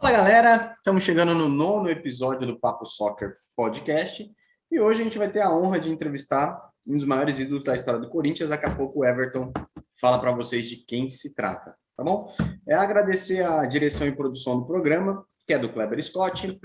Fala galera, estamos chegando no 9º episódio do Papo Soccer Podcast e hoje a gente vai ter a honra de entrevistar um dos maiores ídolos da história do Corinthians. Daqui a pouco o Everton fala para vocês de quem se trata, tá bom? Agradecer a direção e produção do programa, que é do Kleber Scott,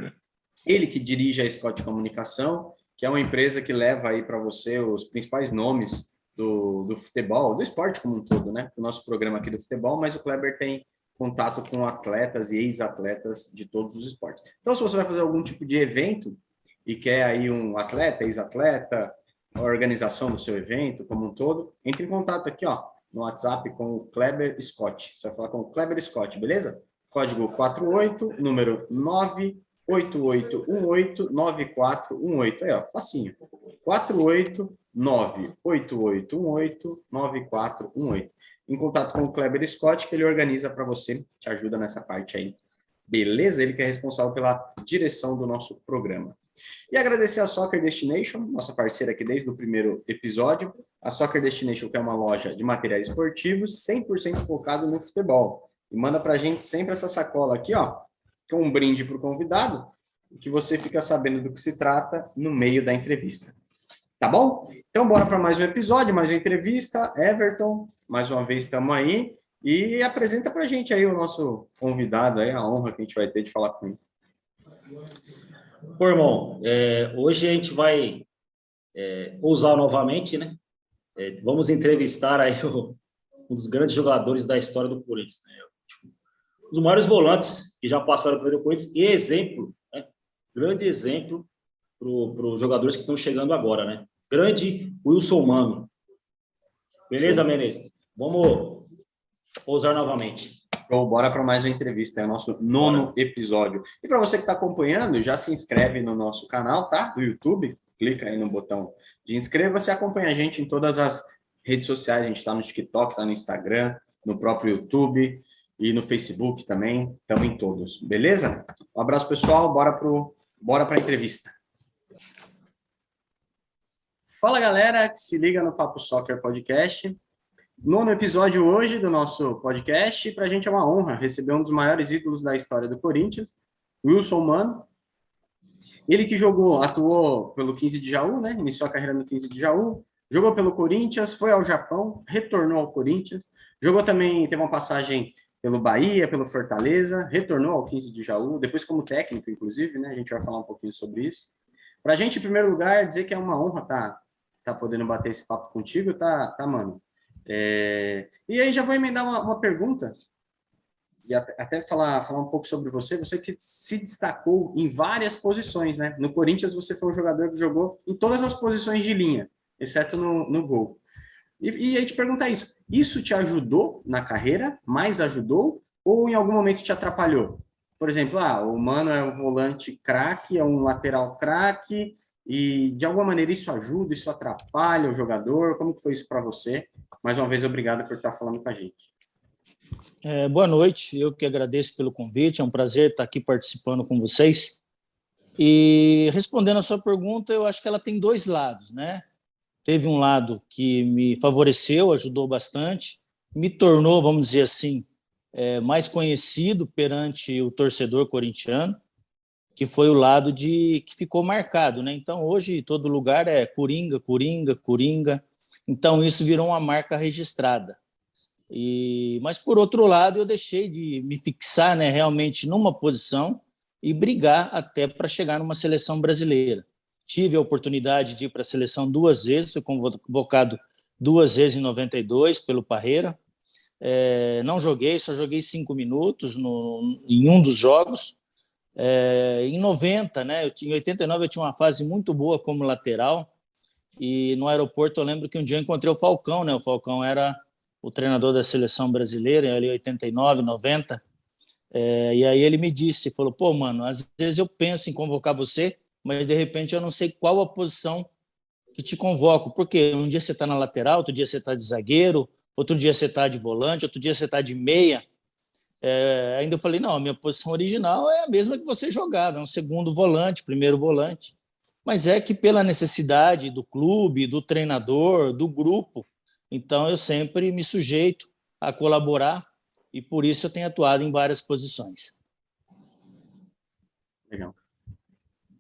ele que dirige a Scott Comunicação, que é uma empresa que leva aí para você os principais nomes do futebol, do esporte como um todo, né? O nosso programa aqui do futebol, mas o Kleber tem contato com atletas e ex-atletas de todos os esportes. Então, se você vai fazer algum tipo de evento e quer aí um atleta, ex-atleta, a organização do seu evento como um todo, entre em contato aqui, ó, no WhatsApp com o Kleber Scott. Você vai falar com o Kleber Scott, beleza? Código 48, número 988189418. Aí, ó, facinho. 48988189418. Em contato com o Kleber Scott, que ele organiza para você, te ajuda nessa parte aí. Beleza? Ele que é responsável pela direção do nosso programa. E agradecer a Soccer Destination, nossa parceira aqui desde o primeiro episódio. A Soccer Destination, que é uma loja de materiais esportivos 100% focado no futebol. E manda para a gente sempre essa sacola aqui, ó, com um brinde para o convidado, que você fica sabendo do que se trata no meio da entrevista. Tá bom? Então, bora para mais um episódio, mais uma entrevista. Everton, mais uma vez estamos aí. E apresenta para a gente aí o nosso convidado, aí, a honra que a gente vai ter de falar com ele. Pô, irmão, hoje a gente vai ousar novamente, né? Vamos entrevistar aí um dos grandes jogadores da história do Corinthians, né? Um dos maiores volantes que já passaram pelo Corinthians e exemplo, né? Grande exemplo para os jogadores que estão chegando agora, né? Grande Wilson Mano. Beleza, Menezes? Vamos ousar novamente. Então, bora para mais uma entrevista, é o nosso 9º episódio. E para você que está acompanhando, já se inscreve no nosso canal, tá? Do YouTube, clica aí no botão de inscreva-se e acompanha a gente em todas as redes sociais. A gente está no TikTok, está no Instagram, no próprio YouTube e no Facebook também, estamos em todos, beleza? Um abraço, pessoal, bora para a entrevista. Fala, galera, que se liga no Papo Soccer Podcast. 9º episódio hoje do nosso podcast. Para a gente é uma honra receber um dos maiores ídolos da história do Corinthians, Wilson Mano. Ele que atuou pelo 15 de Jaú, né? Iniciou a carreira no 15 de Jaú, jogou pelo Corinthians, foi ao Japão, retornou ao Corinthians, jogou também, teve uma passagem pelo Bahia, pelo Fortaleza, retornou ao 15 de Jaú, depois como técnico, inclusive, né? A gente vai falar um pouquinho sobre isso. Para a gente, em primeiro lugar, dizer que é uma honra tá podendo bater esse papo contigo, tá, mano? E aí já vou emendar uma pergunta e até falar um pouco sobre você que se destacou em várias posições, né? No Corinthians você foi um jogador que jogou em todas as posições de linha, exceto no gol. E aí te perguntar isso te ajudou na carreira? Mais ajudou? Ou em algum momento te atrapalhou? Por exemplo, o Mano é um volante craque, é um lateral craque, e de alguma maneira isso ajuda, isso atrapalha o jogador? Como que foi isso para você? Mais uma vez, obrigado por estar falando com a gente. Boa noite, eu que agradeço pelo convite, é um prazer estar aqui participando com vocês. E respondendo a sua pergunta, eu acho que ela tem dois lados, né? Teve um lado que me favoreceu, ajudou bastante, me tornou, vamos dizer assim, mais conhecido perante o torcedor corintiano, que foi o lado que ficou marcado, né? Então, hoje, todo lugar é Coringa, Coringa, Coringa. Então, isso virou uma marca registrada. Mas, por outro lado, eu deixei de me fixar, né, realmente numa posição e brigar até para chegar numa seleção brasileira. Tive a oportunidade de ir para a seleção 2 vezes, fui convocado 2 vezes em 92 pelo Parreira. Não joguei, só joguei 5 minutos em um dos jogos. Em 90, né, em 89 eu tinha uma fase muito boa como lateral, e no aeroporto eu lembro que um dia eu encontrei o Falcão, né? O Falcão era o treinador da seleção brasileira, ali 89, 90, e aí ele me falou, pô, mano, às vezes eu penso em convocar você, mas de repente eu não sei qual a posição que te convoco, porque um dia você está na lateral, outro dia você está de zagueiro, outro dia você está de volante, outro dia você está de meia. Ainda eu falei, não, a minha posição original é a mesma que você jogava, é um segundo volante, primeiro volante. Mas é que pela necessidade do clube, do treinador, do grupo, então eu sempre me sujeito a colaborar e por isso eu tenho atuado em várias posições. Legal.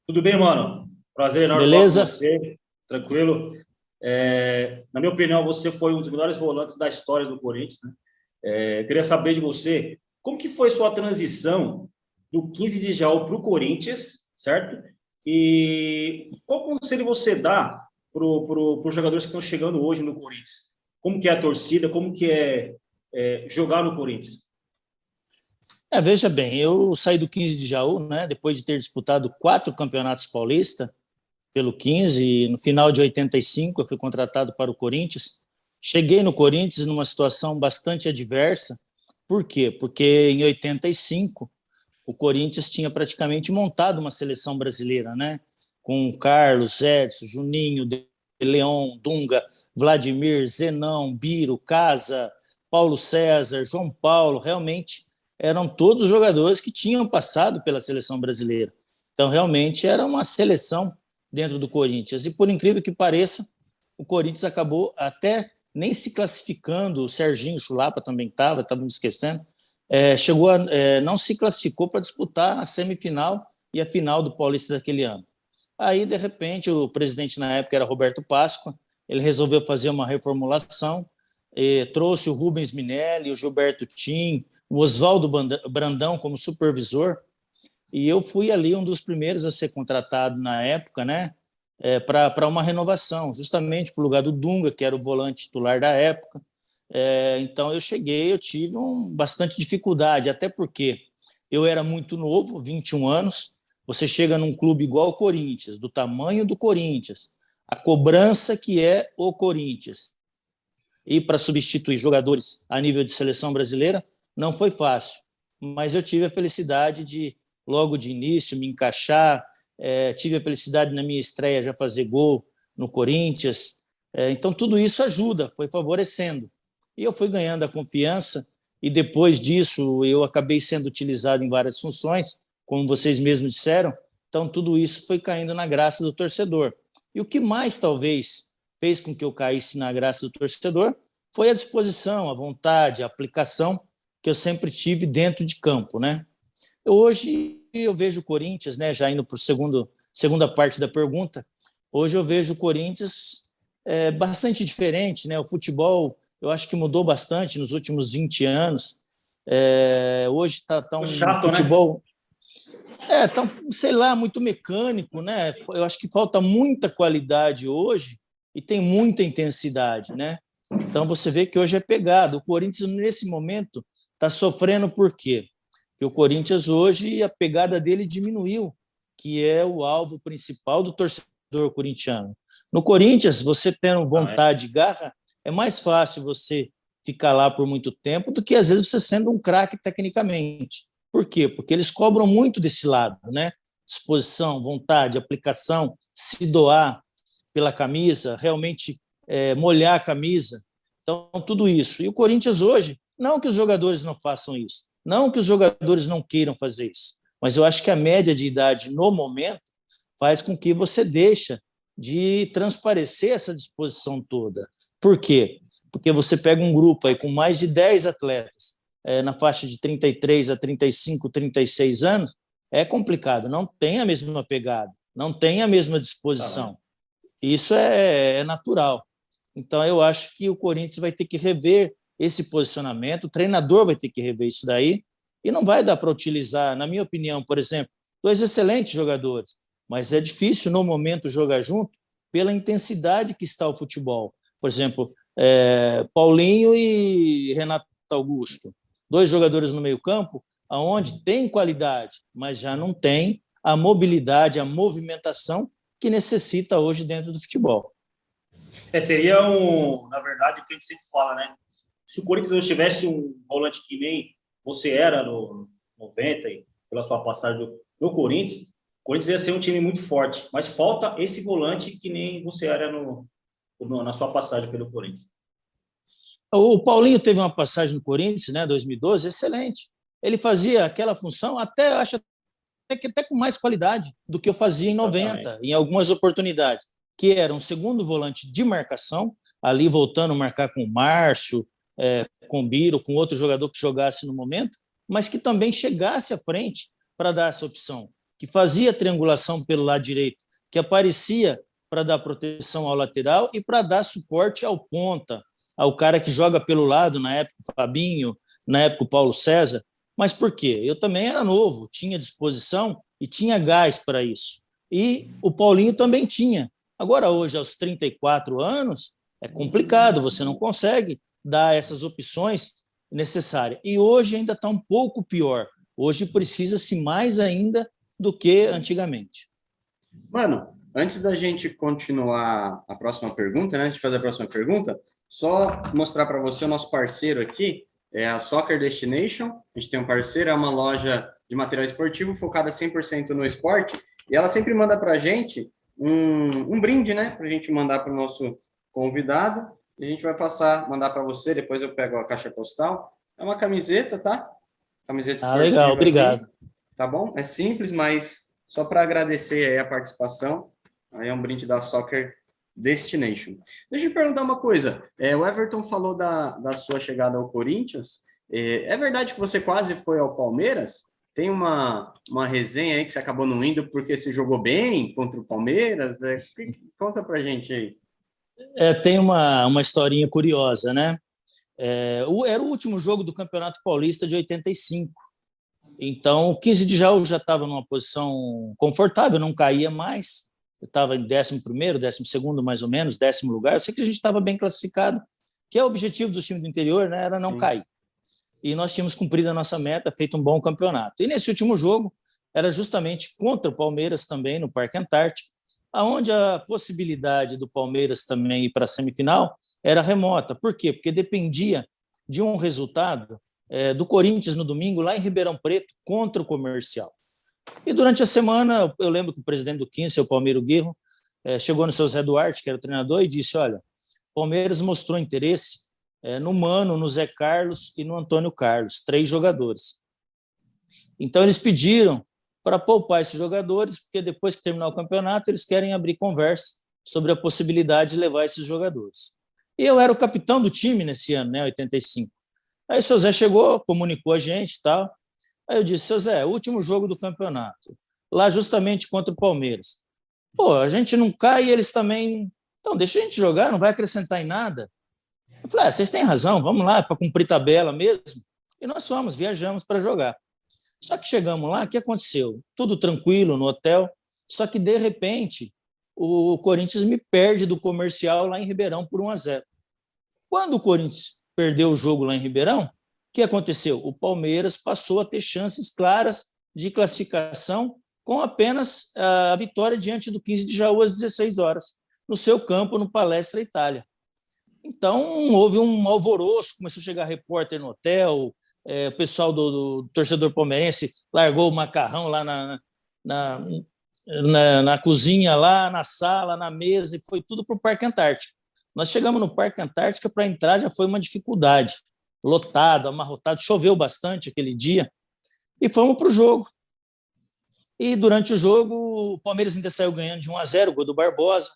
Tudo bem, mano? Prazer enorme falar com você. Tranquilo? Na minha opinião, você foi um dos melhores volantes da história do Corinthians, né? Queria saber de você, como que foi sua transição do 15 de Jaú para o Corinthians, certo? E qual conselho você dá para os jogadores que estão chegando hoje no Corinthians? Como que é a torcida? Como que é jogar no Corinthians? Veja bem, eu saí do 15 de Jaú, né, depois de ter disputado 4 campeonatos paulistas pelo 15, e no final de 85 eu fui contratado para o Corinthians. Cheguei no Corinthians numa situação bastante adversa. Por quê? Porque em 85 o Corinthians tinha praticamente montado uma seleção brasileira, né? Com Carlos, Edson, Juninho, De Leon, Dunga, Vladimir, Zenão, Biro, Casa, Paulo César, João Paulo. Realmente eram todos jogadores que tinham passado pela seleção brasileira. Então, realmente, era uma seleção dentro do Corinthians. E, por incrível que pareça, o Corinthians acabou até nem se classificando. O Serginho Chulapa também estava me esquecendo. Não se classificou para disputar a semifinal e a final do Paulista daquele ano. Aí, de repente, o presidente na época era Roberto Páscoa, ele resolveu fazer uma reformulação, trouxe o Rubens Minelli, o Gilberto Tim, o Oswaldo Brandão como supervisor, e eu fui ali um dos primeiros a ser contratado na época, né, para uma renovação, justamente para o lugar do Dunga, que era o volante titular da época. Então eu cheguei, eu tive bastante dificuldade, até porque eu era muito novo, 21 anos, você chega num clube igual ao Corinthians, do tamanho do Corinthians, a cobrança que é o Corinthians, e para substituir jogadores a nível de seleção brasileira, não foi fácil, mas eu tive a felicidade de, logo de início, me encaixar, tive a felicidade na minha estreia já fazer gol no Corinthians, então tudo isso ajuda, foi favorecendo. E eu fui ganhando a confiança, e depois disso eu acabei sendo utilizado em várias funções, como vocês mesmos disseram, então tudo isso foi caindo na graça do torcedor. E o que mais, talvez, fez com que eu caísse na graça do torcedor foi a disposição, a vontade, a aplicação que eu sempre tive dentro de campo, né? Hoje eu vejo o Corinthians, né, já indo para a segunda parte da pergunta, hoje eu vejo o Corinthians bastante diferente, né? O futebol, eu acho que mudou bastante nos últimos 20 anos. Hoje está um chato, futebol... Né? Sei lá, muito mecânico, né? Eu acho que falta muita qualidade hoje e tem muita intensidade, né? Então você vê que hoje é pegado. O Corinthians, nesse momento, está sofrendo por quê? Porque o Corinthians hoje, a pegada dele diminuiu, que é o alvo principal do torcedor corintiano. No Corinthians, você tendo vontade e garra, é mais fácil você ficar lá por muito tempo do que, às vezes, você sendo um craque tecnicamente. Por quê? Porque eles cobram muito desse lado, né? Disposição, vontade, aplicação, se doar pela camisa, realmente molhar a camisa. Então, tudo isso. E o Corinthians hoje, não que os jogadores não façam isso, não que os jogadores não queiram fazer isso, mas eu acho que a média de idade no momento faz com que você deixe de transparecer essa disposição toda. Por quê? Porque você pega um grupo aí com mais de 10 atletas, na faixa de 33 a 35, 36 anos, é complicado, não tem a mesma pegada, não tem a mesma disposição. Isso é natural. Então, eu acho que o Corinthians vai ter que rever esse posicionamento, o treinador vai ter que rever isso daí, e não vai dar para utilizar, na minha opinião, por exemplo, 2 excelentes jogadores, mas é difícil, no momento, jogar junto pela intensidade que está o futebol. Por exemplo, Paulinho e Renato Augusto, 2 jogadores no meio-campo, onde tem qualidade, mas já não tem a mobilidade, a movimentação que necessita hoje dentro do futebol. Seria na verdade, o que a gente sempre fala, né? Se o Corinthians não tivesse um volante que nem você era no 90, e pela sua passagem no Corinthians, o Corinthians ia ser um time muito forte, mas falta esse volante que nem você era na sua passagem pelo Corinthians. O Paulinho teve uma passagem no Corinthians, né, 2012, excelente. Ele fazia aquela função até com mais qualidade do que eu fazia em 90, exatamente, em algumas oportunidades, que era um segundo volante de marcação, ali voltando a marcar com o Márcio, com o Biro, com outro jogador que jogasse no momento, mas que também chegasse à frente para dar essa opção, que fazia triangulação pelo lado direito, que aparecia para dar proteção ao lateral e para dar suporte ao ponta, ao cara que joga pelo lado, na época o Fabinho, na época o Paulo César. Mas por quê? Eu também era novo, tinha disposição e tinha gás para isso. E o Paulinho também tinha. Agora, hoje, aos 34 anos, é complicado, você não consegue dar essas opções necessárias. E hoje ainda está um pouco pior. Hoje precisa-se mais ainda do que antigamente. Mano, antes da gente continuar a próxima pergunta, né, antes de fazer a próxima pergunta, só mostrar para você o nosso parceiro aqui, é a Soccer Destination. A gente tem um parceiro, é uma loja de material esportivo focada 100% no esporte, e ela sempre manda para a gente um brinde, né, para a gente mandar para o nosso convidado, e a gente vai mandar para você, depois eu pego a caixa postal. É uma camiseta, tá? Camiseta esportiva. Legal, obrigado. Aqui, tá bom? É simples, mas só para agradecer aí a participação. Aí é um brinde da Soccer Destination. Deixa eu te perguntar uma coisa. O Everton falou da sua chegada ao Corinthians. É verdade que você quase foi ao Palmeiras? Tem uma resenha aí que você acabou não indo porque se jogou bem contra o Palmeiras? Conta pra gente aí. Tem uma historinha curiosa, né? Era o último jogo do Campeonato Paulista de 85. Então, o 15 de Jaú já estava numa posição confortável, não caía mais. Eu estava em 11º, 12º, mais ou menos, 10º lugar. Eu sei que a gente estava bem classificado, que é o objetivo do time do interior, né? Era não Sim. cair. E nós tínhamos cumprido a nossa meta, feito um bom campeonato. E nesse último jogo, era justamente contra o Palmeiras também, no Parque Antártico, onde a possibilidade do Palmeiras também ir para a semifinal era remota. Por quê? Porque dependia de um resultado do Corinthians no domingo, lá em Ribeirão Preto, contra o Comercial. E durante a semana, eu lembro que o presidente do 15, o Palmeiro Guerro, chegou no seu Zé Duarte, que era o treinador, e disse: olha, o Palmeiras mostrou interesse no Mano, no Zé Carlos e no Antônio Carlos, 3 jogadores. Então, eles pediram para poupar esses jogadores, porque depois que terminar o campeonato, eles querem abrir conversa sobre a possibilidade de levar esses jogadores. E eu era o capitão do time nesse ano, né, 85. Aí o seu Zé chegou, comunicou a gente e tal. Aí eu disse: seu Zé, último jogo do campeonato, lá justamente contra o Palmeiras. Pô, a gente não cai e eles também... Então, deixa a gente jogar, não vai acrescentar em nada. Eu falei: vocês têm razão, vamos lá, para cumprir tabela mesmo. E nós fomos, viajamos para jogar. Só que chegamos lá, o que aconteceu? Tudo tranquilo no hotel, só que, de repente, o Corinthians me perde do Comercial lá em Ribeirão por 1-0. Quando o Corinthians perdeu o jogo lá em Ribeirão, o que aconteceu? O Palmeiras passou a ter chances claras de classificação com apenas a vitória diante do 15 de Jaú às 16 horas, no seu campo, no Palestra Itália. Então, houve um alvoroço, começou a chegar repórter no hotel, o pessoal do torcedor palmeirense largou o macarrão lá na cozinha, lá na sala, na mesa, e foi tudo para o Parque Antártico. Nós chegamos no Parque Antártico, para entrar já foi uma dificuldade. Lotado, amarrotado, choveu bastante aquele dia, e fomos para o jogo. E durante o jogo, o Palmeiras ainda saiu ganhando de 1-0, gol do Barbosa.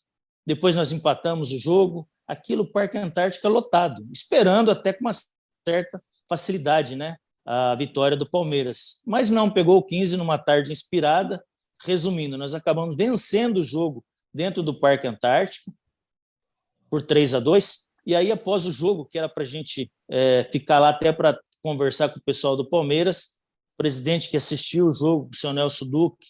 Depois nós empatamos o jogo. Aquilo, o Parque Antártico lotado, esperando até com uma certa facilidade, né, a vitória do Palmeiras. Mas não, pegou o 15 numa tarde inspirada. Resumindo, nós acabamos vencendo o jogo dentro do Parque Antártico por 3-2. E aí, após o jogo, que era para a gente ficar lá até para conversar com o pessoal do Palmeiras, o presidente que assistiu o jogo, o seu Nelson Duque,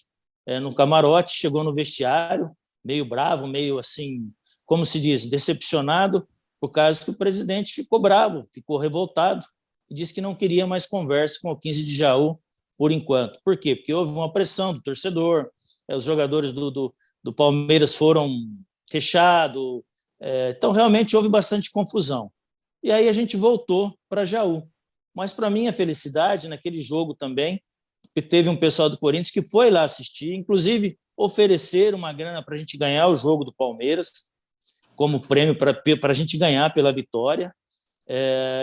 no camarote, chegou no vestiário, meio bravo, meio assim, como se diz, decepcionado, por causa que o presidente ficou bravo, ficou revoltado, e disse que não queria mais conversa com o 15 de Jaú por enquanto. Por quê? Porque houve uma pressão do torcedor, os jogadores do Palmeiras foram fechados, então realmente houve bastante confusão. E aí a gente voltou para Jaú. Mas, para minha felicidade, naquele jogo também, que teve um pessoal do Corinthians que foi lá assistir, inclusive oferecer uma grana para a gente ganhar o jogo do Palmeiras, como prêmio para a gente ganhar pela vitória.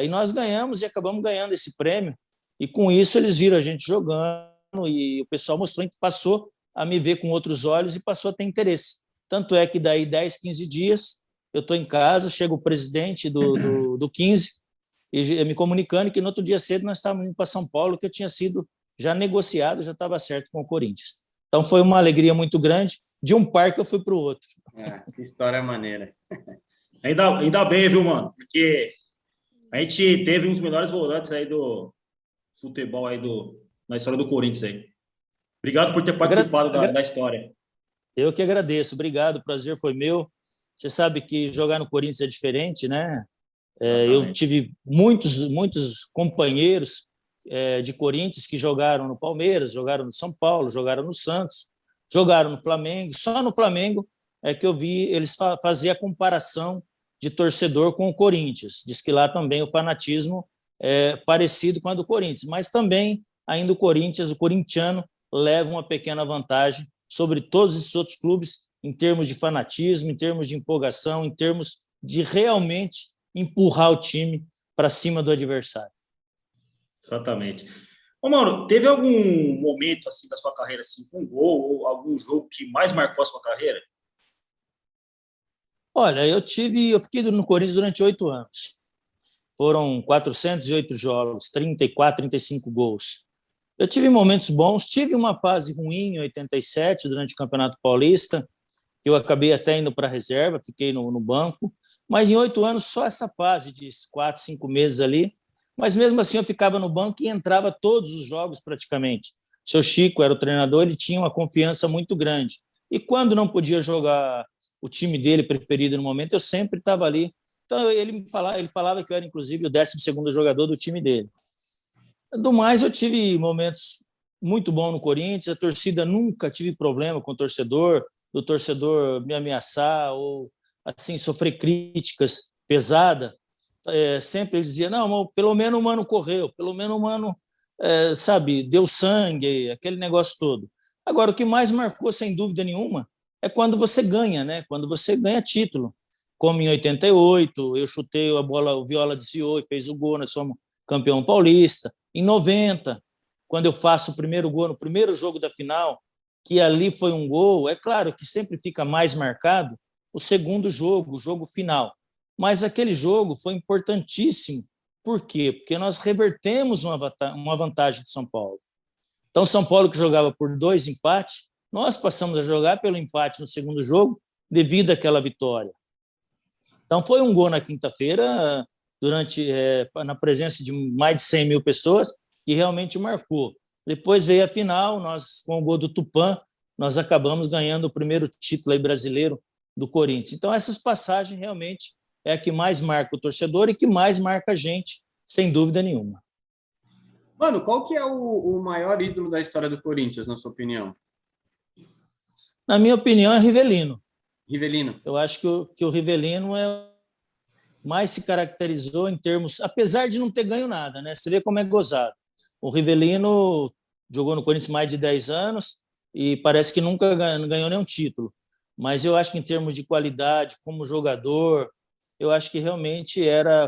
E nós ganhamos e acabamos ganhando esse prêmio. E com isso eles viram a gente jogando e o pessoal passou a me ver com outros olhos e passou a ter interesse. Tanto é que daí 10, 15 dias eu estou em casa, chega o presidente do 15 e me comunicando que no outro dia cedo nós estávamos indo para São Paulo, que eu tinha sido já negociado, já estava certo com o Corinthians. Então foi uma alegria muito grande. De um parque eu fui para o outro. Que história maneira. Ainda bem, viu, mano? Porque a gente teve um dos melhores volantes aí do futebol aí na história do Corinthians aí. Obrigado por ter participado da história. Eu que agradeço. Obrigado, o prazer foi meu. Você sabe que jogar no Corinthians é diferente, né? Eu tive muitos companheiros de Corinthians que jogaram no Palmeiras, jogaram no São Paulo, jogaram no Santos, jogaram no Flamengo. Só no Flamengo é que eu vi eles fazer a comparação de torcedor com o Corinthians. Diz que lá também o fanatismo é parecido com a do Corinthians, mas também ainda o corintiano, leva uma pequena vantagem sobre todos esses outros clubes em termos de fanatismo, em termos de empolgação, em termos de realmente empurrar o time para cima do adversário. Exatamente. Ô, Mauro, teve algum momento assim da sua carreira, assim, um gol ou algum jogo que mais marcou a sua carreira? Olha, eu fiquei no Corinthians durante 8 anos. Foram 408 jogos, 34, 35 gols. Eu tive momentos bons, tive uma fase ruim em 87, durante o Campeonato Paulista, que eu acabei até indo para a reserva, fiquei no banco, mas em 8 anos, só essa fase de 4, 5 meses ali, mas mesmo assim eu ficava no banco e entrava todos os jogos praticamente. O seu Chico era o treinador, ele tinha uma confiança muito grande. E quando não podia jogar o time dele preferido no momento, eu sempre estava ali. Então ele falava que eu era inclusive o 12º jogador do time dele. Do mais, eu tive momentos muito bons no Corinthians, a torcida nunca tive problema com o torcedor, do torcedor me ameaçar ou assim sofrer críticas pesadas. Sempre ele dizia, não, pelo menos o Mano correu, pelo menos o Mano, sabe, deu sangue, aquele negócio todo. Agora, o que mais marcou, sem dúvida nenhuma, é quando você ganha, né? Quando você ganha título. Como em 88, eu chutei a bola, o Viola desviou e fez o gol, nós somos campeão paulista. Em 90, quando eu faço o primeiro gol no primeiro jogo da final, que ali foi um gol, é claro que sempre fica mais marcado o segundo jogo, o jogo final. Mas aquele jogo foi importantíssimo. Por quê? Porque nós revertemos uma vantagem de São Paulo. Então, São Paulo, que jogava por 2 empates, nós passamos a jogar pelo empate no segundo jogo devido àquela vitória. Então, foi um gol na quinta-feira, na presença de mais de 100 mil pessoas, que realmente marcou. Depois veio a final, nós, com o gol do Tupã, nós acabamos ganhando o primeiro título aí brasileiro do Corinthians. Então, essas passagens realmente é a que mais marca o torcedor e que mais marca a gente, sem dúvida nenhuma. Mano, qual que é o maior ídolo da história do Corinthians, na sua opinião? Na minha opinião, é Rivelino. Rivelino. Eu acho que o Rivelino mais se caracterizou em termos, apesar de não ter ganho nada, né? Você vê como é gozado. O Rivelino jogou no Corinthians mais de 10 anos e parece que nunca ganhou nenhum título. Mas eu acho que em termos de qualidade, como jogador, eu acho que realmente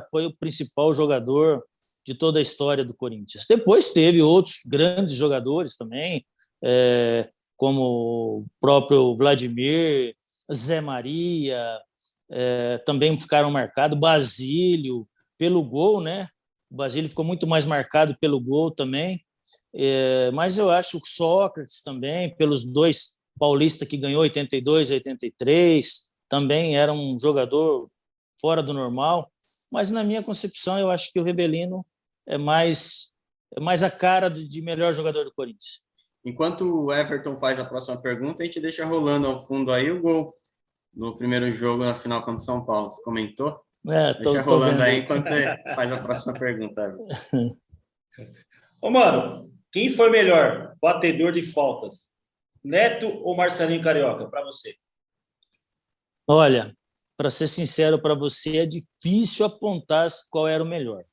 foi o principal jogador de toda a história do Corinthians. Depois teve outros grandes jogadores também, como o próprio Vladimir, Zé Maria, também ficaram marcados, Basílio, pelo gol, né? O Basílio ficou muito mais marcado pelo gol também, mas eu acho que o Sócrates também, pelos 2 paulistas que ganhou 82 e 83, também era um jogador fora do normal, mas na minha concepção eu acho que o Rivelino é mais a cara de melhor jogador do Corinthians. Enquanto o Everton faz a próxima pergunta, a gente deixa rolando ao fundo aí o gol no primeiro jogo na final contra o São Paulo. Você comentou? Deixa rolando aí enquanto você faz a próxima pergunta, Everton. Ô, mano, quem foi melhor batedor de faltas? Neto ou Marcelinho Carioca, para você? Olha, para ser sincero para você, é difícil apontar qual era o melhor.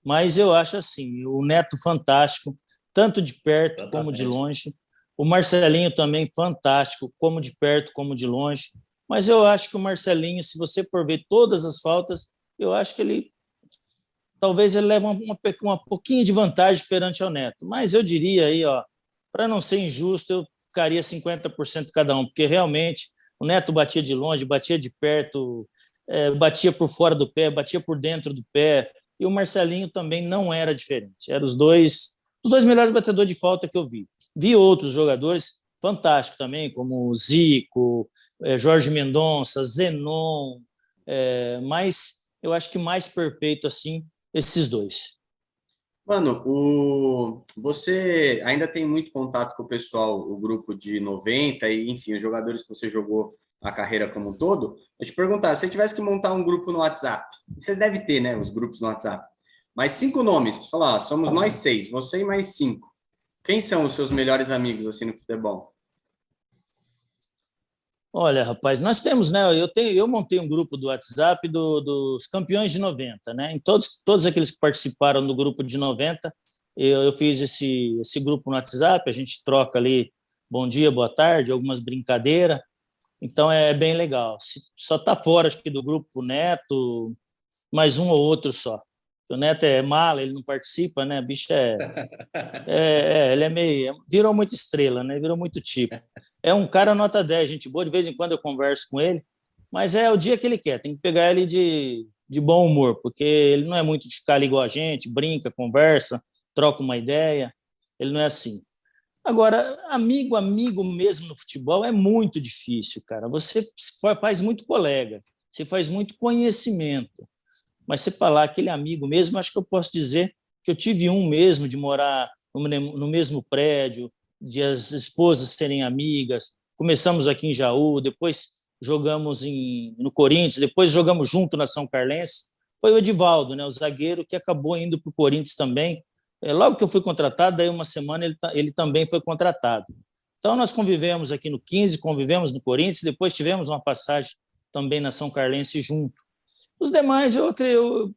Mas eu acho assim, o Neto fantástico, tanto de perto como de longe. O Marcelinho também fantástico, como de perto como de longe. Mas eu acho que o Marcelinho, se você for ver todas as faltas, eu acho que talvez ele leve uma pouquinho de vantagem perante o Neto. Mas eu diria aí, para não ser injusto, eu ficaria 50% cada um, porque realmente o Neto batia de longe, batia de perto, batia por fora do pé, batia por dentro do pé, e o Marcelinho também não era diferente. Eram os dois melhores batedores de falta que eu vi. Vi outros jogadores fantásticos também, como Zico, Jorge Mendonça, Zenon, mas eu acho que mais perfeito assim, esses dois. Mano, você ainda tem muito contato com o pessoal, o grupo de 90 e, enfim, os jogadores que você jogou a carreira como um todo. Eu te perguntar, se você tivesse que montar um grupo no WhatsApp, você deve ter, né, os grupos no WhatsApp, mas 5 nomes, para falar, somos nós 6, você e mais 5. Quem são os seus melhores amigos, assim, no futebol? Olha, rapaz, nós temos, né? Eu montei um grupo do WhatsApp dos campeões de 90, né? Em todos aqueles que participaram do grupo de 90, eu fiz esse grupo no WhatsApp, a gente troca ali bom dia, boa tarde, algumas brincadeiras, então é bem legal. Só está fora, acho que, do grupo o Neto, mais um ou outro só. O Neto é mala, ele não participa, né? O bicho ele é meio. Virou muito estrela, né? Virou muito tipo. É um cara nota 10, gente boa. De vez em quando eu converso com ele, mas é o dia que ele quer. Tem que pegar ele de bom humor, porque ele não é muito de ficar ali igual a gente, brinca, conversa, troca uma ideia. Ele não é assim. Agora, amigo mesmo no futebol é muito difícil, cara. Você faz muito colega, você faz muito conhecimento. Mas se falar aquele amigo mesmo, acho que eu posso dizer que eu tive um mesmo de morar no mesmo prédio, de as esposas serem amigas. Começamos aqui em Jaú, depois jogamos no Corinthians, depois jogamos junto na São Carlense. Foi o Edivaldo, né, o zagueiro, que acabou indo para o Corinthians também. Logo que eu fui contratado, daí uma semana ele também foi contratado. Então, nós convivemos aqui no 15, convivemos no Corinthians, depois tivemos uma passagem também na São Carlense junto. Os demais eu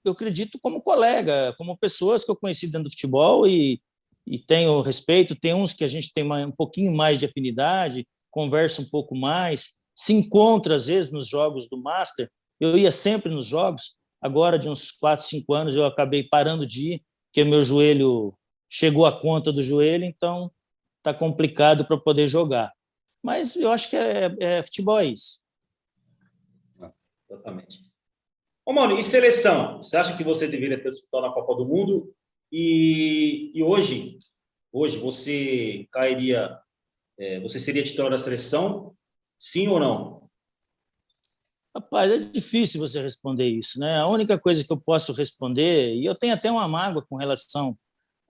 acredito como colega, como pessoas que eu conheci dentro do futebol e tenho respeito. Tem uns que a gente tem um pouquinho mais de afinidade, conversa um pouco mais, se encontra às vezes nos jogos do Master. Eu ia sempre nos jogos, agora de uns 4, 5 anos eu acabei parando de ir, porque meu joelho chegou à conta do joelho, então está complicado para poder jogar. Mas eu acho que futebol é isso. Totalmente. Ô, mano, e seleção? Você acha que você deveria ter disputado na Copa do Mundo? E hoje você cairia, você seria titular da seleção? Sim ou não? Rapaz, é difícil você responder isso, né? A única coisa que eu posso responder, e eu tenho até uma mágoa com relação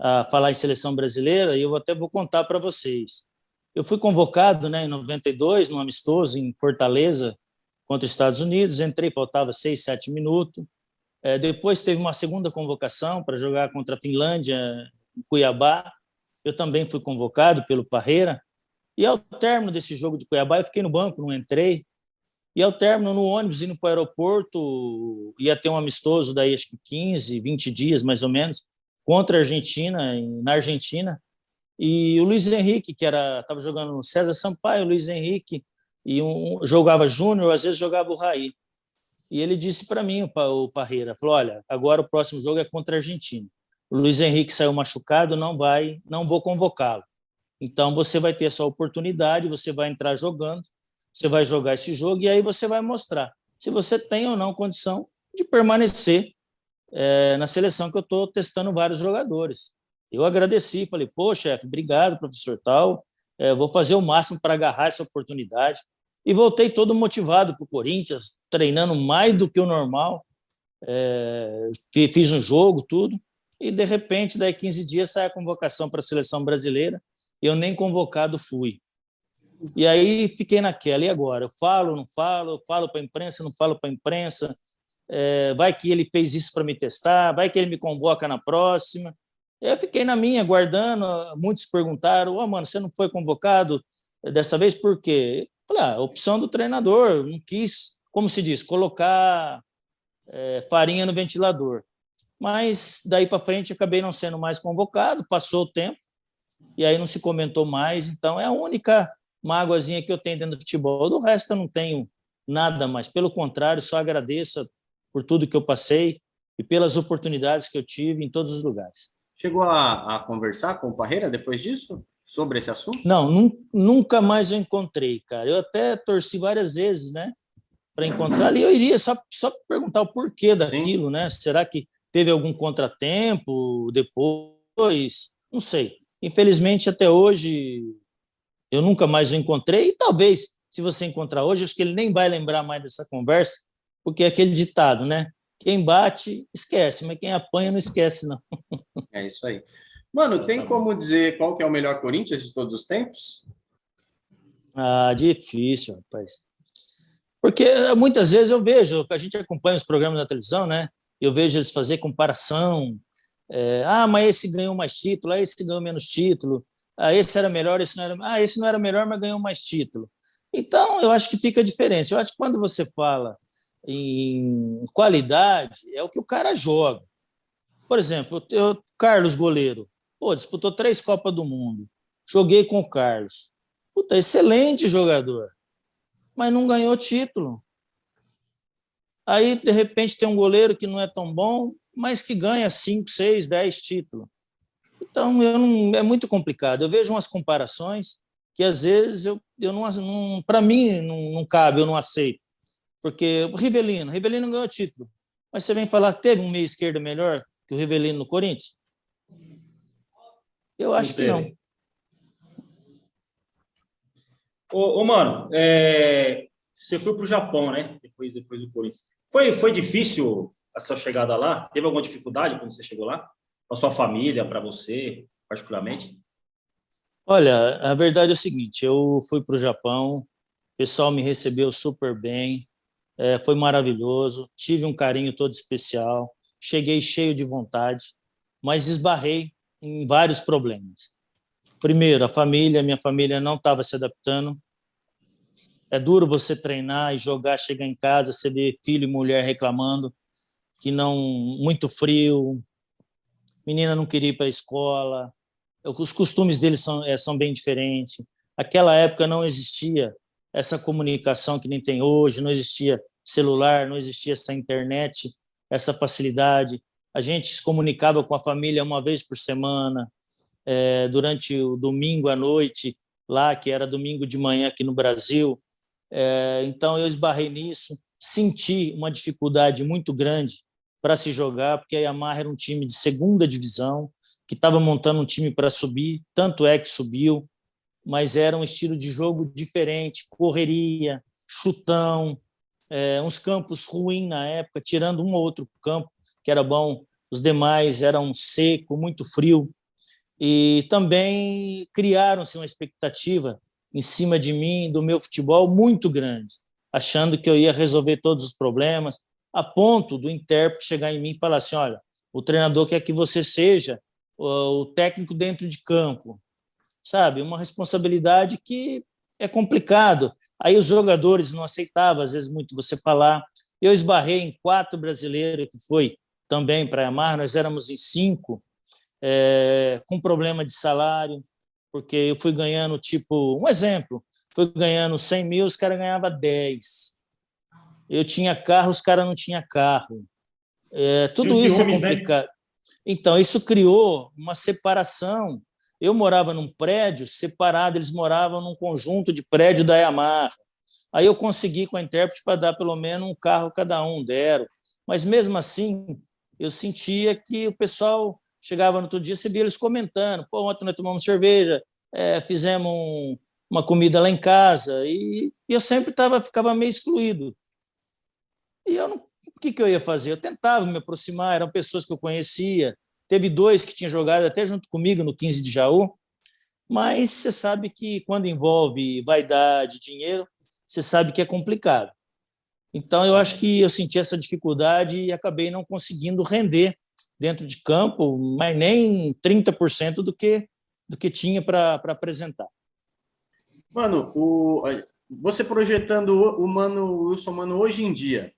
a falar em seleção brasileira, e eu até vou contar para vocês. Eu fui convocado, né, em 92, num amistoso em Fortaleza, contra os Estados Unidos, entrei, faltava 6, 7 minutos. Depois teve uma segunda convocação para jogar contra a Finlândia, em Cuiabá. Eu também fui convocado pelo Parreira. E ao término desse jogo de Cuiabá, eu fiquei no banco, não entrei. E ao término, no ônibus, indo para o aeroporto, ia ter um amistoso daí, acho que 15, 20 dias, mais ou menos, contra a Argentina, na Argentina. E o Luiz Henrique, que estava jogando no César Sampaio, o Luiz Henrique, e jogava Júnior, às vezes jogava o Raí. E ele disse para mim, o Parreira, falou, olha, agora o próximo jogo é contra a Argentina. O Luiz Henrique saiu machucado, não vou convocá-lo. Então, você vai ter essa oportunidade, você vai entrar jogando, você vai jogar esse jogo e aí você vai mostrar se você tem ou não condição de permanecer na seleção, que eu estou testando vários jogadores. Eu agradeci, falei, pô, chefe, obrigado, professor tal, vou fazer o máximo para agarrar essa oportunidade. E voltei todo motivado para o Corinthians, treinando mais do que o normal, fiz um jogo, tudo, e de repente, daí 15 dias, sai a convocação para a seleção brasileira, e eu nem convocado fui. E aí fiquei naquela, e agora? Eu falo, não falo, eu falo para a imprensa, não falo para a imprensa, vai que ele fez isso para me testar, vai que ele me convoca na próxima. Eu fiquei na minha, guardando, muitos perguntaram, mano, você não foi convocado dessa vez por quê? Eu falei, opção do treinador, não quis, como se diz, colocar farinha no ventilador. Mas daí para frente acabei não sendo mais convocado, passou o tempo, e aí não se comentou mais, então é a única mágoazinha que eu tenho dentro do futebol. Do resto eu não tenho nada mais, pelo contrário, só agradeço por tudo que eu passei e pelas oportunidades que eu tive em todos os lugares. Chegou a conversar com o Parreira depois disso, sobre esse assunto? Não, nunca mais eu encontrei, cara. Eu até torci várias vezes, né, para encontrar ali. Eu iria só perguntar o porquê daquilo, Sim. né? Será que teve algum contratempo depois? Não sei. Infelizmente, até hoje, Eu nunca mais o encontrei, e talvez, se você encontrar hoje, acho que ele nem vai lembrar mais dessa conversa, porque é aquele ditado, né? Quem bate, esquece, mas quem apanha não esquece, não. É isso aí. Mano, tem como dizer qual que é o melhor Corinthians de todos os tempos? Ah, difícil, rapaz. Porque muitas vezes eu vejo, a gente acompanha os programas da televisão, né? Eu vejo eles fazer comparação. Mas esse ganhou mais título, esse ganhou menos título, esse era melhor, esse não era. Esse não era melhor, mas ganhou mais título. Então, eu acho que fica a diferença. Eu acho que quando você fala em qualidade, é o que o cara joga. Por exemplo, Carlos goleiro, pô, disputou 3 Copas do Mundo. Joguei com o Carlos. Puta, excelente jogador, mas não ganhou título. Aí, de repente, tem um goleiro que não é tão bom, mas que ganha 5, 6, 10 títulos. Então, é muito complicado. Eu vejo umas comparações que, às vezes, eu não para mim, não cabe, eu não aceito. Porque o Rivelino ganhou título. Mas você vem falar que teve um meio esquerdo melhor que o Rivelino no Corinthians? Eu acho que não. Mano, você foi para o Japão, né? Depois do Corinthians. Foi difícil a sua chegada lá? Teve alguma dificuldade quando você chegou lá? Para sua família, para você, particularmente? Olha, a verdade é o seguinte, eu fui para o Japão, o pessoal me recebeu super bem, foi maravilhoso, tive um carinho todo especial, cheguei cheio de vontade, mas esbarrei em vários problemas. Primeiro, minha família não estava se adaptando. É duro você treinar e jogar, chegar em casa, você vê filho e mulher reclamando que não, muito frio, menina não queria ir para a escola, os costumes deles são bem diferentes. Aquela época não existia essa comunicação que nem tem hoje, não existia celular, não existia essa internet, essa facilidade. A gente se comunicava com a família uma vez por semana, durante o domingo à noite, lá, que era domingo de manhã aqui no Brasil. Então, eu esbarrei nisso, senti uma dificuldade muito grande para se jogar, porque a Yamaha era um time de segunda divisão, que estava montando um time para subir, tanto é que subiu, mas era um estilo de jogo diferente, correria, chutão, uns campos ruins na época, tirando um ou outro campo que era bom, os demais eram seco, muito frio, e também criaram-se uma expectativa em cima de mim, do meu futebol, muito grande, achando que eu ia resolver todos os problemas, a ponto do intérprete chegar em mim e falar assim, olha, o treinador quer que você seja o técnico dentro de campo, sabe? Uma responsabilidade que é complicado. Aí os jogadores não aceitavam, às vezes, muito você falar. Eu esbarrei em 4 brasileiros, que foi também para a Yamaha, nós éramos em 5, com problema de salário, porque eu fui ganhando, tipo, um exemplo, fui ganhando 100 mil, os caras ganhavam 10. Eu tinha carro, os caras não tinham carro. Tudo isso é complicado. Né? Então, isso criou uma separação. Eu morava num prédio separado, eles moravam num conjunto de prédio da Yamaha. Aí eu consegui com a intérprete para dar pelo menos um carro cada um, deram. Mas mesmo assim, eu sentia que o pessoal chegava no outro dia, você via eles comentando, pô, ontem nós tomamos cerveja, fizemos uma comida lá em casa, e eu sempre ficava meio excluído. E eu não, o que eu ia fazer? Eu tentava me aproximar, eram pessoas que eu conhecia, teve 2 que tinham jogado até junto comigo no 15 de Jaú, mas você sabe que quando envolve vaidade, dinheiro, você sabe que é complicado. Então, eu acho que eu senti essa dificuldade e acabei não conseguindo render dentro de campo, mas nem 30% do que tinha para apresentar. Mano, você projetando o Wilson Mano hoje em dia,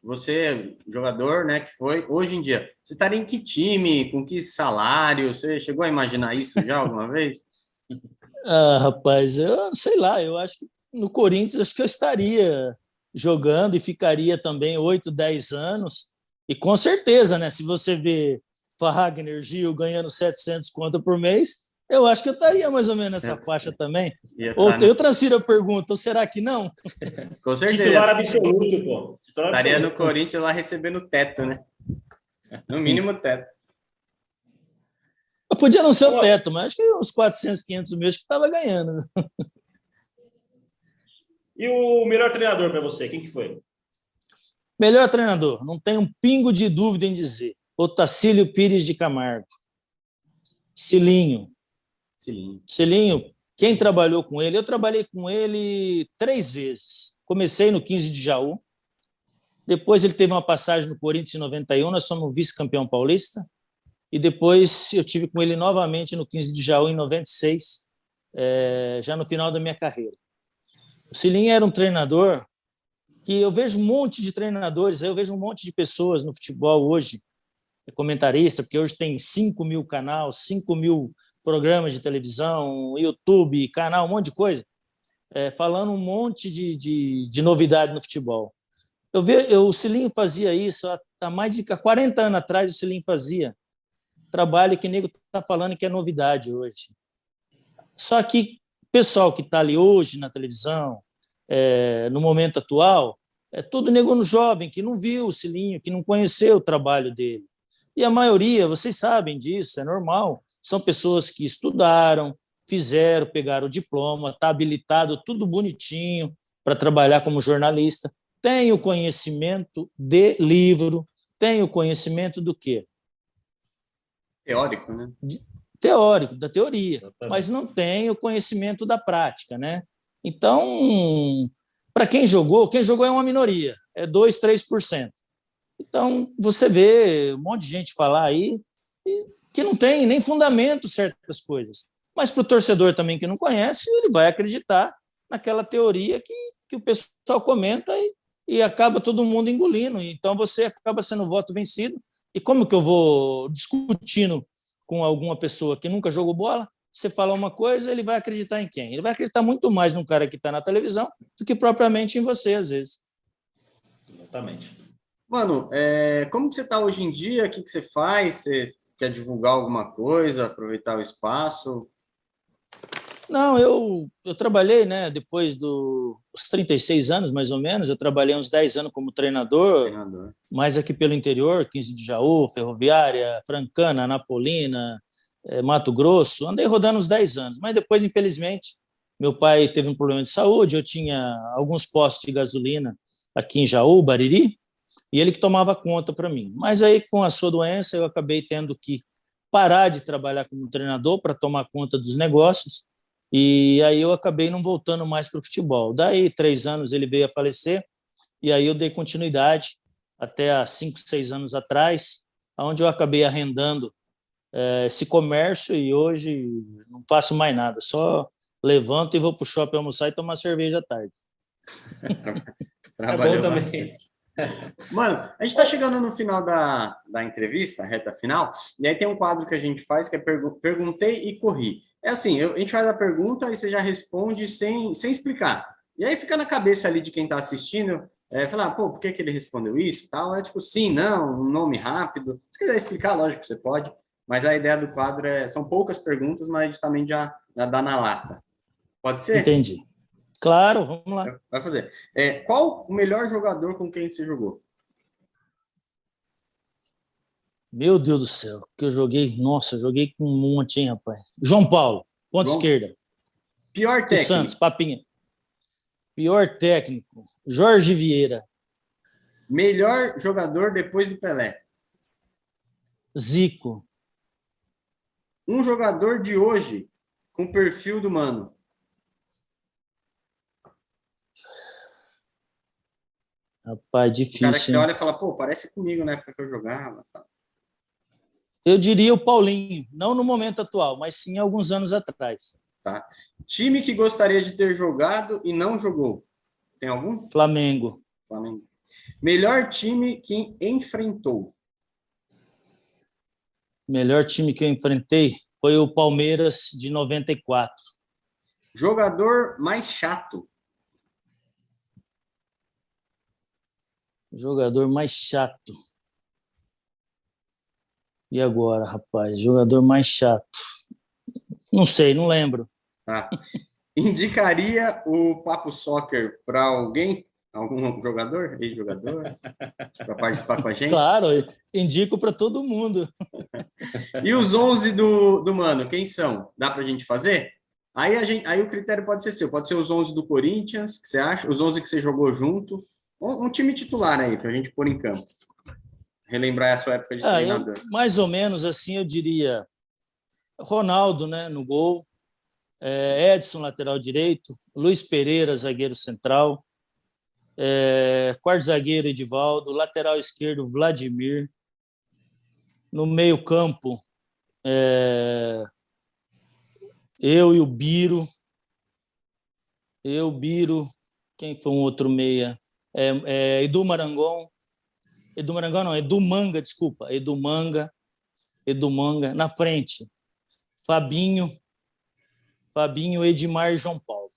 você, jogador, né, que foi, hoje em dia, você estaria em que time, com que salário? Você chegou a imaginar isso já alguma vez? Rapaz, eu sei lá, eu acho que no Corinthians acho que eu estaria jogando e ficaria também 8, 10 anos. E com certeza, né, se você vê Fagner, Gil ganhando 700 conto por mês, eu acho que eu estaria mais ou menos nessa faixa também. Ou eu transfiro a pergunta, ou será que não? Com certeza. Titular absoluto, pô. Estaria no Corinthians lá recebendo teto, né? No mínimo teto. podia não ser o teto, mas acho que uns 400, 500 mil que estava ganhando. E o melhor treinador para você, quem que foi? Melhor treinador, não tem um pingo de dúvida em dizer. Otacílio Pires de Camargo. Cilinho. Cilinho, quem trabalhou com ele? Eu trabalhei com ele 3 vezes. Comecei no 15 de Jaú. Depois ele teve uma passagem no Corinthians em 91, nós somos vice-campeão paulista. E depois eu tive com ele novamente no 15 de Jaú em 96, já no final da minha carreira. O Cilinho era um treinador que eu vejo um monte de treinadores, eu vejo um monte de pessoas no futebol hoje, comentarista, porque hoje tem 5 mil canais, 5 mil programas de televisão, YouTube, canal, um monte de coisa, falando um monte de novidade no futebol. O Cilinho fazia isso há mais de 40 anos atrás, o Cilinho fazia trabalho que o nego está falando que é novidade hoje. Só que o pessoal que está ali hoje na televisão, no momento atual, é tudo nego jovem, que não viu o Cilinho, que não conheceu o trabalho dele. E a maioria, vocês sabem disso, é normal, são pessoas que estudaram, fizeram, pegaram o diploma, está habilitado, tudo bonitinho para trabalhar como jornalista, tem o conhecimento de livro, tem o conhecimento do quê? Teórico, né? Teórico, da teoria, mas não tem o conhecimento da prática, né? Então, para quem jogou é uma minoria, é 2%, 3%. Então, você vê um monte de gente falar aí que não tem nem fundamento certas coisas. Mas para o torcedor também que não conhece, ele vai acreditar naquela teoria que o pessoal comenta e acaba todo mundo engolindo. Então, você acaba sendo voto vencido. E como que eu vou discutindo com alguma pessoa que nunca jogou bola? Você fala uma coisa, ele vai acreditar em quem? Ele vai acreditar muito mais num cara que está na televisão do que propriamente em você, às vezes. Exatamente. Mano, como que você está hoje em dia? O que você faz? Você quer divulgar alguma coisa, aproveitar o espaço? Não, eu trabalhei, né, depois dos 36 anos, mais ou menos, eu trabalhei uns 10 anos como treinador, mais aqui pelo interior, 15 de Jaú, Ferroviária, Francana, Anapolina, Mato Grosso, andei rodando uns 10 anos, mas depois, infelizmente, meu pai teve um problema de saúde, eu tinha alguns postos de gasolina aqui em Jaú, Bariri, e ele que tomava conta para mim. Mas aí, com a sua doença, eu acabei tendo que parar de trabalhar como treinador para tomar conta dos negócios, e aí eu acabei não voltando mais para o futebol. Daí, 3 anos, ele veio a falecer, e aí eu dei continuidade até há 5, 6 anos atrás, onde eu acabei arrendando esse comércio, e hoje não faço mais nada, só levanto e vou para o shopping almoçar e tomar cerveja à tarde. É bom também. Mano, a gente está chegando no final da entrevista, reta final, e aí tem um quadro que a gente faz que é perguntei e corri. É assim, a gente faz a pergunta e você já responde sem explicar. E aí fica na cabeça ali de quem está assistindo, falar, pô, por que ele respondeu isso? Tal. É tipo, sim, não, um nome rápido. Se quiser explicar, lógico que você pode, mas a ideia do quadro são poucas perguntas, mas a gente também já dá na lata. Pode ser? Entendi. Claro, vamos lá. Vai fazer. Qual o melhor jogador com quem você jogou? Meu Deus do céu, que eu joguei. Nossa, joguei com um monte, hein, rapaz. João Paulo, ponta esquerda. Pior técnico. Santos, Papinha. Pior técnico, Jorge Vieira. Melhor jogador depois do Pelé. Zico. Um jogador de hoje com o perfil do Mano. Rapaz, difícil. O cara que você olha e fala, pô, parece comigo na época que eu jogava. Eu diria o Paulinho, não no momento atual, mas sim alguns anos atrás. Tá. Time que gostaria de ter jogado e não jogou. Tem algum? Flamengo. Melhor time que enfrentou. Melhor time que eu enfrentei foi o Palmeiras de 94. Jogador mais chato. Jogador mais chato. E agora, rapaz? Jogador mais chato. Não sei, não lembro. Tá. Indicaria o Papo Soccer para alguém Algum jogador, ex-jogador, para participar com a gente? Claro, indico para todo mundo. E os 11 do Mano, quem são? Dá para a gente fazer? Aí o critério pode ser seu, pode ser os 11 do Corinthians, que você acha? Os 11 que você jogou junto. Um time titular aí, para a gente pôr em campo. Relembrar a sua época de treinador. Mais ou menos assim, eu diria Ronaldo, né, no gol, Edson, lateral direito, Luiz Pereira, zagueiro central, quarto zagueiro, Edivaldo, lateral esquerdo, Vladimir, no meio campo, eu e o Biro, quem foi um outro meia? Edu Marangon, Edu Manga, desculpa, Edu Manga, na frente, Fabinho, Edmar e João Paulo.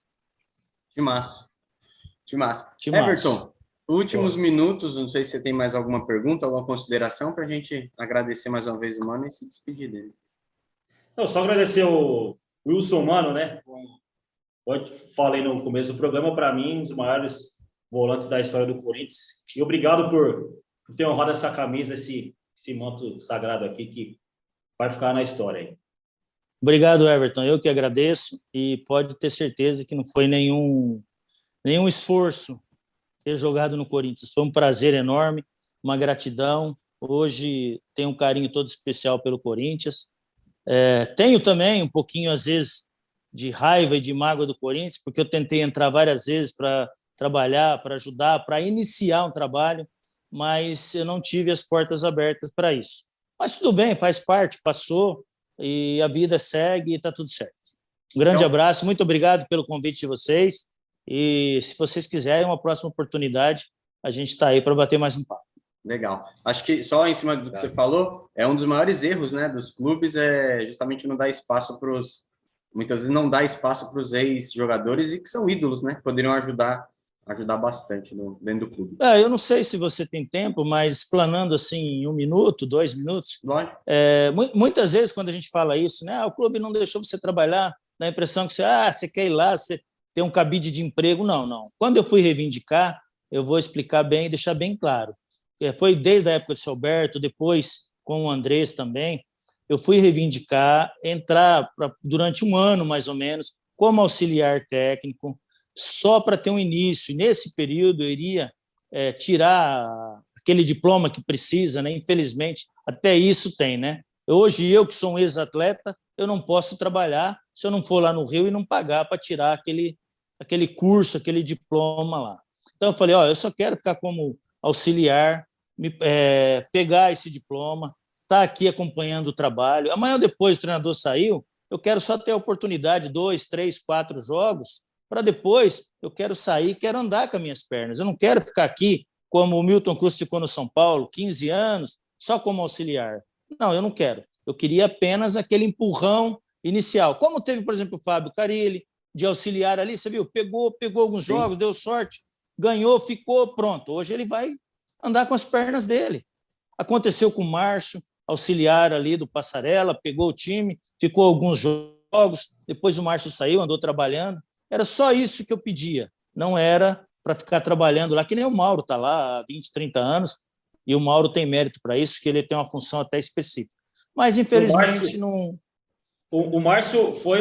Timaço. Everton, últimos minutos, não sei se você tem mais alguma pergunta, alguma consideração para a gente agradecer mais uma vez o Mano e se despedir dele. Não, só agradecer o Wilson Mano, né? Eu falei no começo do programa, para mim, um dos maiores volantes da história do Corinthians. E obrigado por ter honrado essa camisa, esse manto sagrado aqui, que vai ficar na história aí. Obrigado, Everton. Eu que agradeço e pode ter certeza que não foi nenhum esforço ter jogado no Corinthians. Foi um prazer enorme, uma gratidão. Hoje tenho um carinho todo especial pelo Corinthians. Tenho também um pouquinho, às vezes, de raiva e de mágoa do Corinthians, porque eu tentei entrar várias vezes para trabalhar, para ajudar, para iniciar um trabalho, mas eu não tive as portas abertas para isso. Mas tudo bem, faz parte, passou, e a vida segue e está tudo certo. Um grande abraço, muito obrigado pelo convite de vocês, e se vocês quiserem, uma próxima oportunidade, a gente está aí para bater mais um papo. Legal. Acho que só em cima do que você falou, um dos maiores erros, né, dos clubes é justamente não dar espaço para os... Muitas vezes não dá espaço para os ex-jogadores e que são ídolos, né? Poderiam ajudar bastante dentro do clube. Eu não sei se você tem tempo, mas explanando assim em 1 minuto, 2 minutos. Lógico. Muitas vezes, quando a gente fala isso, né? O clube não deixou você trabalhar, dá a impressão que você quer ir lá, você tem um cabide de emprego. Não. Quando eu fui reivindicar, eu vou explicar bem e deixar bem claro. Foi desde a época de seu Alberto, depois com o Andrés também. Eu fui reivindicar, entrar durante 1 ano, mais ou menos, como auxiliar técnico, só para ter um início. E nesse período, eu iria tirar aquele diploma que precisa, né? Infelizmente, até isso tem, né? Hoje, eu que sou um ex-atleta, eu não posso trabalhar se eu não for lá no Rio e não pagar para tirar aquele curso, aquele diploma lá. Então, eu falei, eu só quero ficar como auxiliar, pegar esse diploma, estar aqui acompanhando o trabalho. Amanhã ou depois o treinador saiu, eu quero só ter a oportunidade, 2, 3, 4 jogos, para depois eu quero sair, quero andar com as minhas pernas. Eu não quero ficar aqui como o Milton Cruz ficou no São Paulo, 15 anos, só como auxiliar. Não, eu não quero. Eu queria apenas aquele empurrão inicial. Como teve, por exemplo, o Fábio Carilli, de auxiliar ali, você viu? Pegou alguns jogos, deu sorte, ganhou, ficou, pronto. Hoje ele vai andar com as pernas dele. Aconteceu com o Márcio, auxiliar ali do Passarella, pegou o time, ficou alguns jogos, depois o Márcio saiu, andou trabalhando. Era só isso que eu pedia, não era para ficar trabalhando lá, que nem o Mauro está lá há 20, 30 anos, e o Mauro tem mérito para isso, que ele tem uma função até específica. Mas, infelizmente, não... O Márcio foi,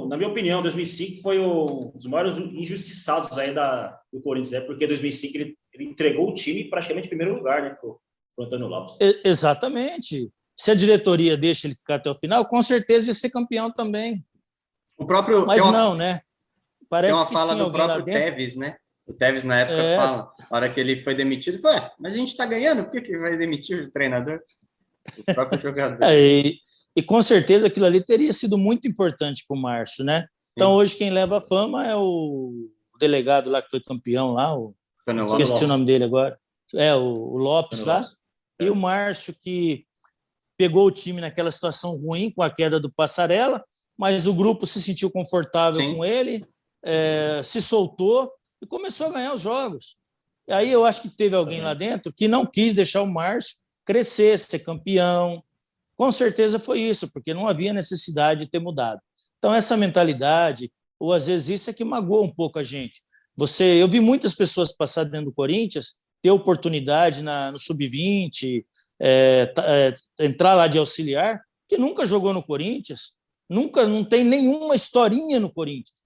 na minha opinião, em 2005, foi um dos maiores injustiçados aí do Corinthians, porque em 2005 ele entregou o time praticamente em primeiro lugar, né, para o Antônio Lopes. Exatamente. Se a diretoria deixa ele ficar até o final, com certeza ia ser campeão também. Mas não, né? Parece tem uma fala do próprio Tevez, né? O Tevez, na época, fala, na hora que ele foi demitido, ele falou, mas a gente está ganhando, por que vai demitir o treinador? Os próprios jogadores. E com certeza aquilo ali teria sido muito importante para o Márcio, né? Então, hoje, quem leva a fama é o delegado lá que foi campeão lá, esqueci o nome dele agora. O Lopes lá. E o Márcio, que pegou o time naquela situação ruim com a queda do Passarella, mas o grupo se sentiu confortável com ele, se soltou e começou a ganhar os jogos. E aí eu acho que teve alguém lá dentro que não quis deixar o Márcio crescer, ser campeão. Com certeza foi isso, porque não havia necessidade de ter mudado. Então, essa mentalidade, ou às vezes isso é que magoa um pouco a gente. eu vi muitas pessoas passar dentro do Corinthians, ter oportunidade no Sub-20, entrar lá de auxiliar, que nunca jogou no Corinthians, nunca, não tem nenhuma historinha no Corinthians.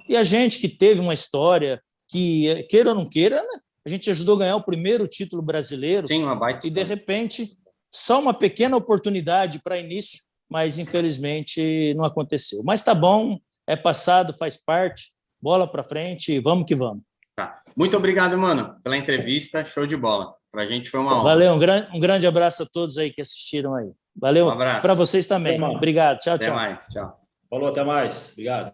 E a gente que teve uma história, que queira ou não queira, né? A gente ajudou a ganhar o primeiro título brasileiro. Sim, uma baita e, de repente, só uma pequena oportunidade para início, mas, infelizmente, não aconteceu. Mas tá bom, é passado, faz parte, bola para frente, vamos que vamos. Tá. Muito obrigado, mano, pela entrevista, show de bola. Para a gente foi uma honra. Valeu, um grande abraço a todos aí que assistiram aí. Valeu, Um abraço. para vocês também. Obrigado, tchau, Até tchau. mais, tchau. Falou, até mais. Obrigado.